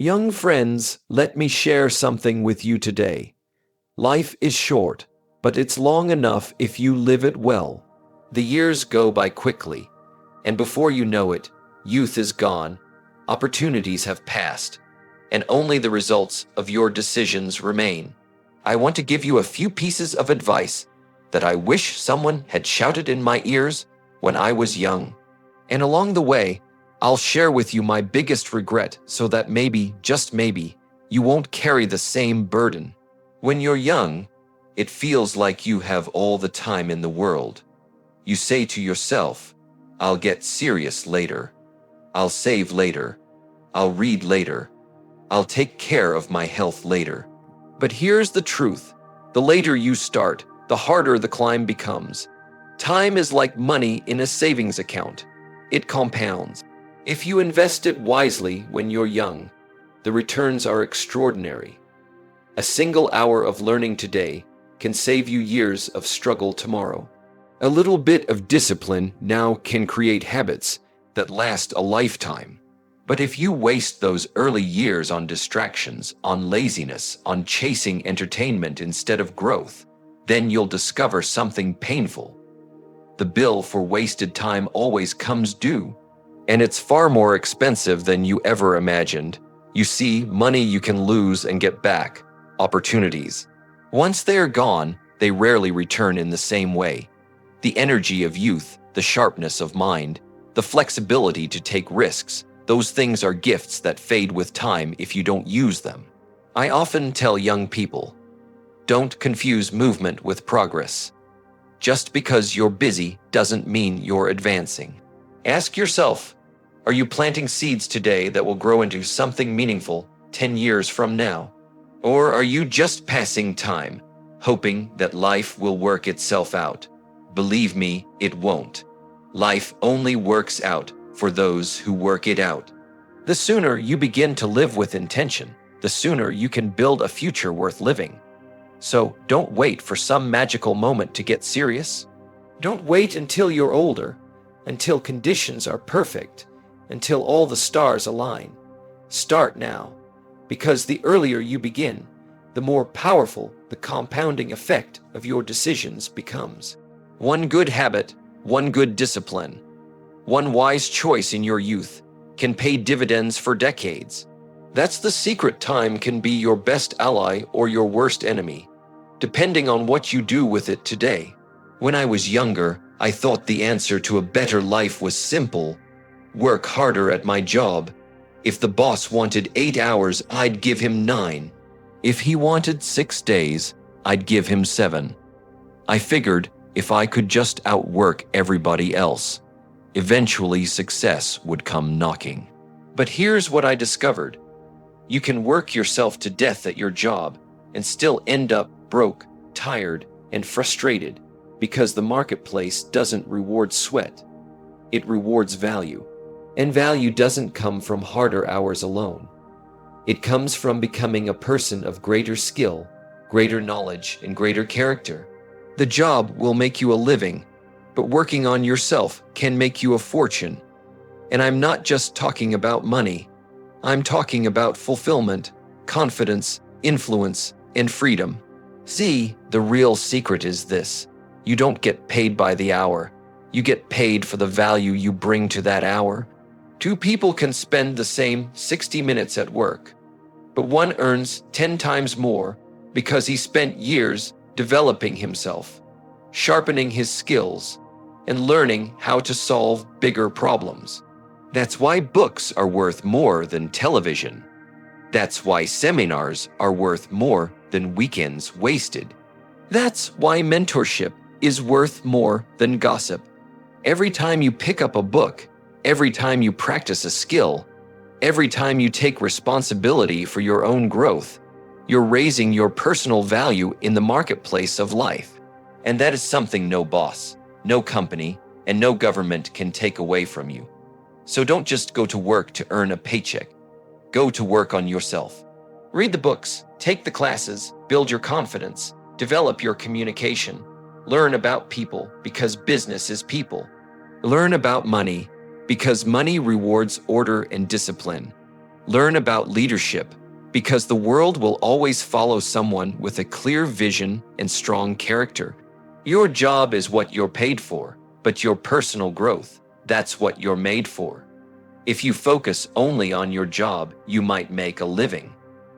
Young friends, let me share something with you today. Life is short, but it's long enough if you live it well. The years go by quickly, and before you know it, youth is gone, opportunities have passed, and only the results of your decisions remain. I want to give you a few pieces of advice that I wish someone had shouted in my ears when I was young. And along the way, I'll share with you my biggest regret so that maybe, just maybe, you won't carry the same burden. When you're young, it feels like you have all the time in the world. You say to yourself, I'll get serious later. I'll save later. I'll read later. I'll take care of my health later. But here's the truth. The later you start, the harder the climb becomes. Time is like money in a savings account. It compounds. If you invest it wisely when you're young, the returns are extraordinary. A single hour of learning today can save you years of struggle tomorrow. A little bit of discipline now can create habits that last a lifetime. But if you waste those early years on distractions, on laziness, on chasing entertainment instead of growth, then you'll discover something painful. The bill for wasted time always comes due, and it's far more expensive than you ever imagined. You see, money you can lose and get back, opportunities. Once they are gone, they rarely return in the same way. The energy of youth, the sharpness of mind, the flexibility to take risks, those things are gifts that fade with time if you don't use them. I often tell young people, don't confuse movement with progress. Just because you're busy doesn't mean you're advancing. Ask yourself, are you planting seeds today that will grow into something meaningful 10 years from now? Or are you just passing time, hoping that life will work itself out? Believe me, it won't. Life only works out for those who work it out. The sooner you begin to live with intention, the sooner you can build a future worth living. So don't wait for some magical moment to get serious. Don't wait until you're older, until conditions are perfect, until all the stars align. Start now, because the earlier you begin, the more powerful the compounding effect of your decisions becomes. One good habit, one good discipline, one wise choice in your youth can pay dividends for decades. That's the secret. Time can be your best ally or your worst enemy, depending on what you do with it today. When I was younger, I thought the answer to a better life was simple. Work harder at my job. If the boss wanted 8 hours, I'd give him 9. If he wanted 6 days, I'd give him 7. I figured if I could just outwork everybody else, eventually success would come knocking. But here's what I discovered. You can work yourself to death at your job and still end up broke, tired, and frustrated because the marketplace doesn't reward sweat. It rewards value. And value doesn't come from harder hours alone. It comes from becoming a person of greater skill, greater knowledge, and greater character. The job will make you a living, but working on yourself can make you a fortune. And I'm not just talking about money. I'm talking about fulfillment, confidence, influence, and freedom. See, the real secret is this. You don't get paid by the hour. You get paid for the value you bring to that hour. 2 people can spend the same 60 minutes at work, but one earns 10 times more because he spent years developing himself, sharpening his skills, and learning how to solve bigger problems. That's why books are worth more than television. That's why seminars are worth more than weekends wasted. That's why mentorship is worth more than gossip. Every time you pick up a book, every time you practice a skill, every time you take responsibility for your own growth, you're raising your personal value in the marketplace of life. And that is something no boss, no company, and no government can take away from you. So don't just go to work to earn a paycheck. Go to work on yourself. Read the books, take the classes, build your confidence, develop your communication, learn about people because business is people. Learn about money because money rewards order and discipline. Learn about leadership, because the world will always follow someone with a clear vision and strong character. Your job is what you're paid for, but your personal growth, that's what you're made for. If you focus only on your job, you might make a living.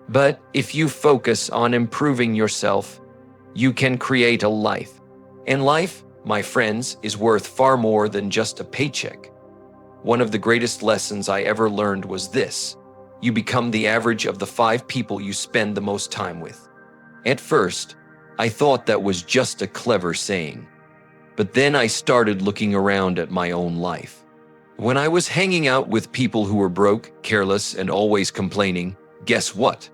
But if you focus on improving yourself, you can create a life. And life, my friends, is worth far more than just a paycheck. One of the greatest lessons I ever learned was this: you become the average of the 5 people you spend the most time with. At first, I thought that was just a clever saying. But then I started looking around at my own life. When I was hanging out with people who were broke, careless, and always complaining, guess what?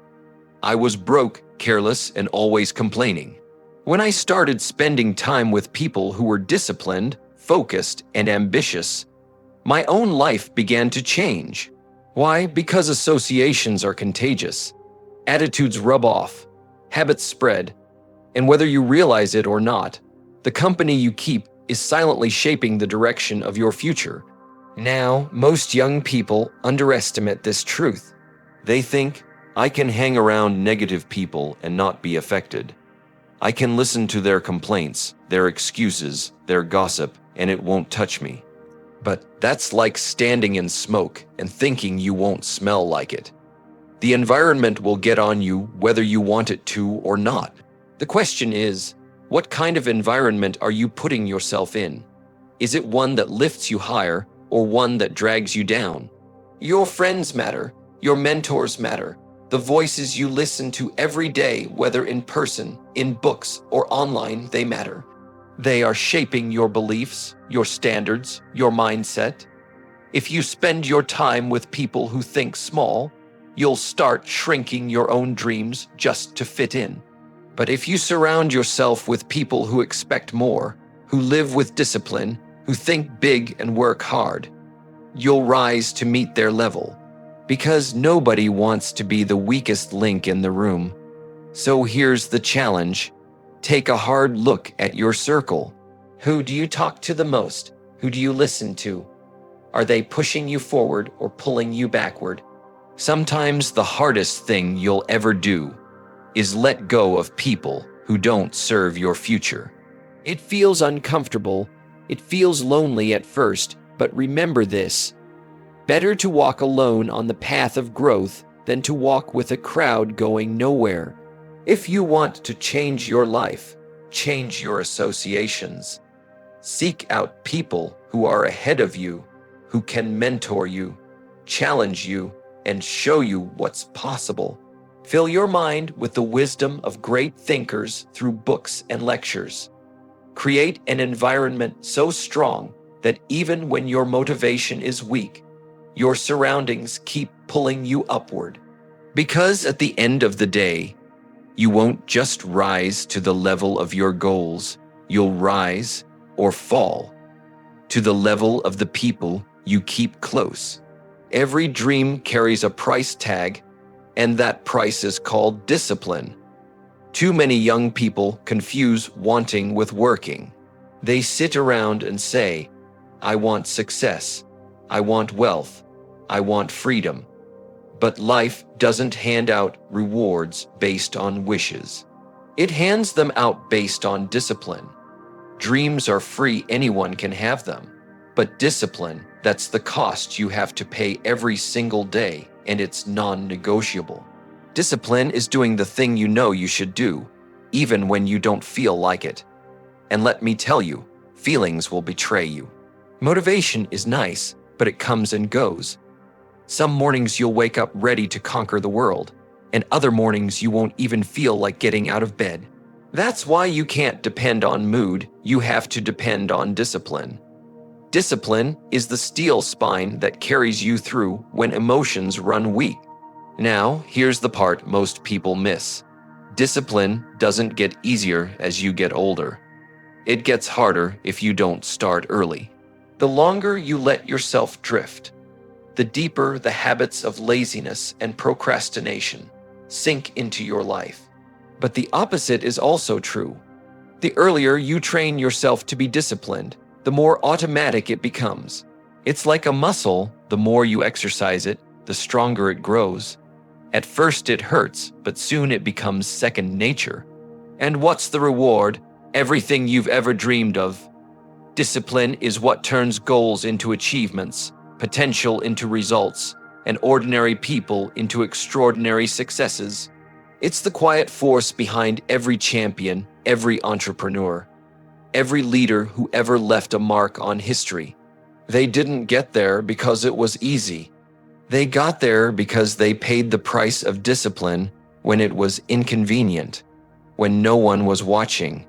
I was broke, careless, and always complaining. When I started spending time with people who were disciplined, focused, and ambitious, my own life began to change. Why? Because associations are contagious. Attitudes rub off, habits spread, and whether you realize it or not, the company you keep is silently shaping the direction of your future. Now, most young people underestimate this truth. They think, I can hang around negative people and not be affected. I can listen to their complaints, their excuses, their gossip, and it won't touch me. But that's like standing in smoke and thinking you won't smell like it. The environment will get on you whether you want it to or not. The question is, what kind of environment are you putting yourself in? Is it one that lifts you higher or one that drags you down? Your friends matter. Your mentors matter. The voices you listen to every day, whether in person, in books, or online, they matter. They are shaping your beliefs, your standards, your mindset. If you spend your time with people who think small, you'll start shrinking your own dreams just to fit in. But if you surround yourself with people who expect more, who live with discipline, who think big and work hard, you'll rise to meet their level. Because nobody wants to be the weakest link in the room. So here's the challenge. Take a hard look at your circle. Who do you talk to the most? Who do you listen to? Are they pushing you forward or pulling you backward? Sometimes the hardest thing you'll ever do is let go of people who don't serve your future. It feels uncomfortable. It feels lonely at first, but remember this. Better to walk alone on the path of growth than to walk with a crowd going nowhere. If you want to change your life, change your associations. Seek out people who are ahead of you, who can mentor you, challenge you, and show you what's possible. Fill your mind with the wisdom of great thinkers through books and lectures. Create an environment so strong that even when your motivation is weak, your surroundings keep pulling you upward. Because at the end of the day, you won't just rise to the level of your goals, you'll rise or fall to the level of the people you keep close. Every dream carries a price tag, and that price is called discipline. Too many young people confuse wanting with working. They sit around and say, I want success, I want wealth, I want freedom. But life doesn't hand out rewards based on wishes. It hands them out based on discipline. Dreams are free, anyone can have them. But discipline, that's the cost you have to pay every single day, and it's non-negotiable. Discipline is doing the thing you know you should do, even when you don't feel like it. And let me tell you, feelings will betray you. Motivation is nice, but it comes and goes. Some mornings you'll wake up ready to conquer the world, and other mornings you won't even feel like getting out of bed. That's why you can't depend on mood, you have to depend on discipline. Discipline is the steel spine that carries you through when emotions run weak. Now, here's the part most people miss. Discipline doesn't get easier as you get older. It gets harder if you don't start early. The longer you let yourself drift, the deeper the habits of laziness and procrastination sink into your life. But the opposite is also true. The earlier you train yourself to be disciplined, the more automatic it becomes. It's like a muscle, the more you exercise it, the stronger it grows. At first it hurts, but soon it becomes second nature. And what's the reward? Everything you've ever dreamed of. Discipline is what turns goals into achievements, potential into results, and ordinary people into extraordinary successes. It's the quiet force behind every champion, every entrepreneur, every leader who ever left a mark on history. They didn't get there because it was easy. They got there because they paid the price of discipline when it was inconvenient, when no one was watching,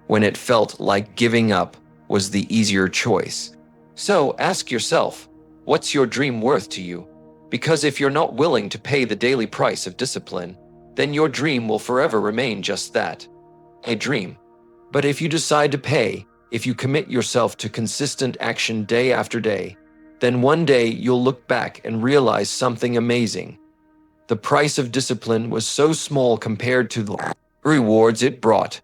when it felt like giving up was the easier choice. So ask yourself, what's your dream worth to you? Because if you're not willing to pay the daily price of discipline, then your dream will forever remain just that, a dream. But if you decide to pay, if you commit yourself to consistent action day after day, then one day you'll look back and realize something amazing. The price of discipline was so small compared to the rewards it brought.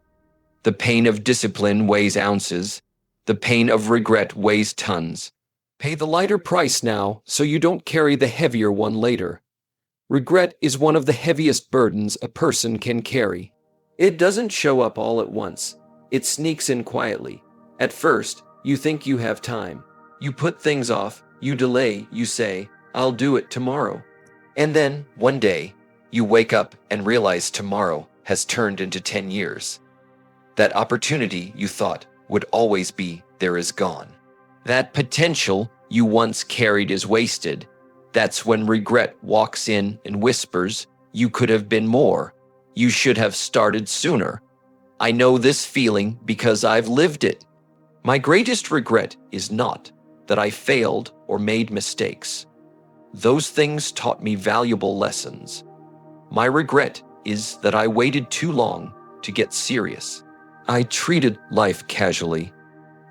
The pain of discipline weighs ounces. The pain of regret weighs tons. Pay the lighter price now so you don't carry the heavier one later. Regret is one of the heaviest burdens a person can carry. It doesn't show up all at once. It sneaks in quietly. At first, you think you have time. You put things off, you delay, you say, I'll do it tomorrow. And then, one day, you wake up and realize tomorrow has turned into 10 years. That opportunity you thought would always be there is gone. That potential you once carried is wasted. That's when regret walks in and whispers, you could have been more. You should have started sooner. I know this feeling because I've lived it. My greatest regret is not that I failed or made mistakes. Those things taught me valuable lessons. My regret is that I waited too long to get serious. I treated life casually,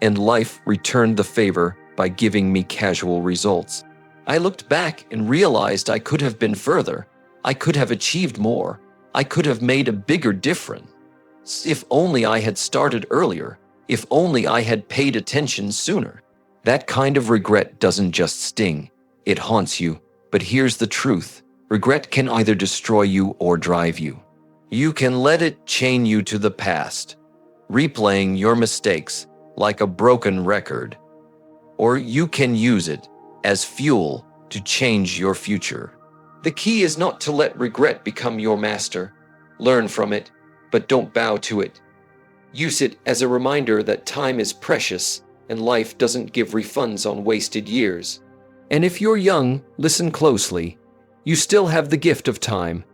and life returned the favor by giving me casual results. I looked back and realized I could have been further. I could have achieved more. I could have made a bigger difference. If only I had started earlier. If only I had paid attention sooner. That kind of regret doesn't just sting. It haunts you. But here's the truth. Regret can either destroy you or drive you. You can let it chain you to the past, replaying your mistakes like a broken record. Or you can use it as fuel to change your future. The key is not to let regret become your master. Learn from it, but don't bow to it. Use it as a reminder that time is precious and life doesn't give refunds on wasted years. And if you're young, listen closely. You still have the gift of time.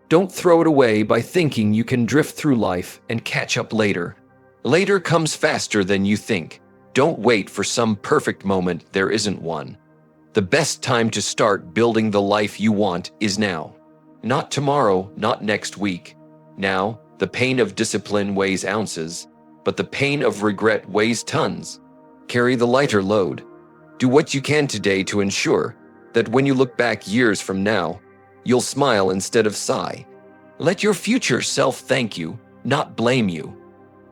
Don't throw it away by thinking you can drift through life and catch up later. Later comes faster than you think. Don't wait for some perfect moment, there isn't one. The best time to start building the life you want is now. Not tomorrow, not next week. Now, the pain of discipline weighs ounces, but the pain of regret weighs tons. Carry the lighter load. Do what you can today to ensure that when you look back years from now, you'll smile instead of sigh. Let your future self thank you, not blame you.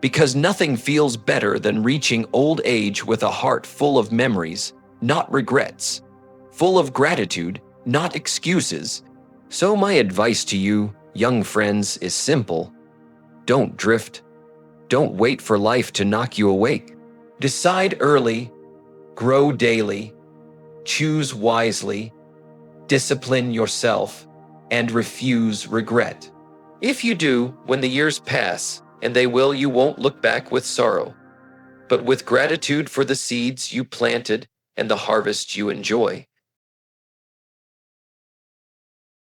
Because nothing feels better than reaching old age with a heart full of memories, not regrets. Full of gratitude, not excuses. So my advice to you, young friends, is simple. Don't drift. Don't wait for life to knock you awake. Decide early, grow daily, choose wisely, discipline yourself, and refuse regret. If you do, when the years pass, and they will, you won't look back with sorrow, but with gratitude for the seeds you planted and the harvest you enjoy.